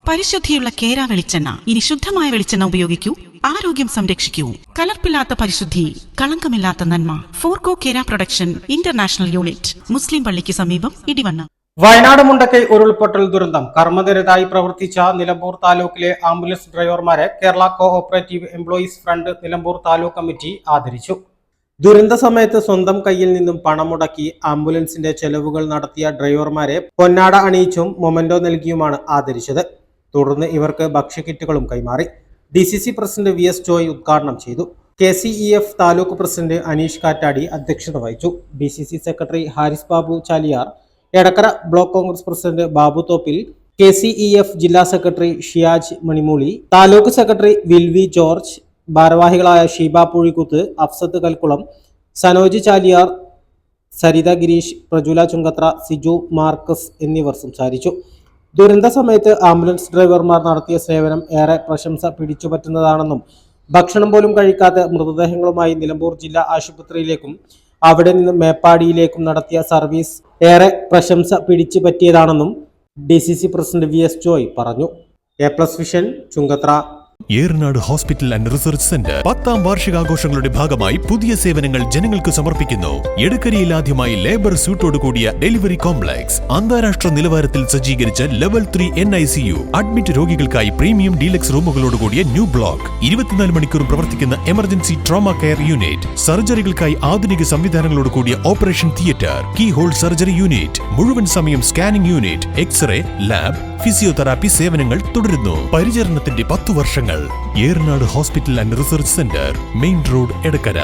പരിശുദ്ധിയുള്ള കേര വെളിച്ചെണ്ണ. ഇനി ശുദ്ധമായ വെളിച്ചെണ്ണ ഉപയോഗിക്കൂ, ആരോഗ്യം സംരക്ഷിക്കൂ. കലർപ്പില്ലാത്ത പരിശുദ്ധി, കളങ്കമില്ലാത്ത നന്മ. ഫോർകോ കേര പ്രൊഡക്ഷൻ ഇന്റർനാഷണൽ യൂണിറ്റ്, മുസ്ലിം പള്ളിക്ക് സമീപം, ഇടിവണ്ണ. വയനാട് മുണ്ടക്കൈ ഉരുൾപൊട്ടൽ ദുരന്തം കർമ്മനിരതായി പ്രവർത്തിച്ച നിലമ്പൂർ താലൂക്കിലെ ആംബുലൻസ് ഡ്രൈവർമാരെ Kerala cooperative employees front Nilambur taluk committee ആദരിച്ചു. ദുരന്ത സമയത്ത് സ്വന്തം കയ്യിൽ നിന്നും പണം മുടക്കി ആംബുലൻസിന്റെ ചെലവുകൾ നടത്തിയ ഡ്രൈവർമാരെ പൊന്നാട അണിയിച്ചും മൊമെന്റോ നൽകിയുമാണ് ആദരിച്ചത്. തുടർന്ന് ഇവർക്ക് ഭക്ഷ്യക്കിറ്റുകളും കൈമാറി. DCC പ്രസിഡന്റ് VS ജോയ് ഉദ്ഘാടനം ചെയ്തു. KCEF താലൂക്ക് പ്രസിഡന്റ് അനീഷ് കാറ്റാടി അധ്യക്ഷത വഹിച്ചു. DCC secretary Haris Babu Chaliyar, Edakkara block Congress president Babu Thoppil, KCEF ജില്ലാ secretary Shiyaj Manimooli, taluk secretary Vilvi George, ഭാരവാഹികളായ ഷീബ പുഴിക്കുത്ത്, അഫ്സത്ത് കൽക്കുളം, സനോജ് ചാലിയാർ, സരിത ഗിരീഷ്, പ്രജുല ചുങ്കത്ര, സിജു മാർക്കസ് എന്നിവർ സംസാരിച്ചു. ദുരന്ത സമയത്ത് ആംബുലൻസ് ഡ്രൈവർമാർ നടത്തിയ സേവനം ഏറെ പ്രശംസ പിടിച്ചുപറ്റുന്നതാണെന്നും ഭക്ഷണം പോലും കഴിക്കാത്ത മൃതദേഹങ്ങളുമായി നിലമ്പൂർ ജില്ലാ ആശുപത്രിയിലേക്കും അവിടെ നിന്ന് മേപ്പാടിയിലേക്കും നടത്തിയ സർവീസ് ഏറെ പ്രശംസ പിടിച്ചുപറ്റിയതാണെന്നും DCC പ്രസിഡന്റ് VS ജോയ് പറഞ്ഞു. A+ vision, Chungathara. Eranad hospital and research centre 10ാം വാർഷികാഘോഷങ്ങളുടെ ഭാഗമായി പുതിയ സേവനങ്ങൾ ജനങ്ങൾക്ക് സമർപ്പിക്കുന്നു. എടക്കരയിൽ ആദ്യമായി ലേബർ സ്യൂട്ടോട് കൂടിയ ഡെലിവറി കോംപ്ലക്സ്, അന്താരാഷ്ട്ര നിലവാരത്തിൽ സജ്ജീകരിച്ച ലെവൽ 3 NICU, അഡ്മിറ്റ് രോഗികൾക്കായി പ്രീമിയം ഡീലക്സ് റൂമുകളോട് കൂടിയ ന്യൂ ബ്ലോക്ക്, 24 മണിക്കൂറും പ്രവർത്തിക്കുന്ന എമർജൻസി ട്രോമ കെയർ യൂണിറ്റ്, സർജറികൾക്കായി ആധുനിക സംവിധാനങ്ങളോട് കൂടിയ operation theatre, key hole surgery unit, മുഴുവൻ സമയം scanning unit, x-ray, lab, physiotherapy സേവനങ്ങൾ തുടരുന്നു. പരിചരണത്തിന്റെ 10 വർഷങ്ങൾ. Eranad hospital and research centre, main road, Edakkara.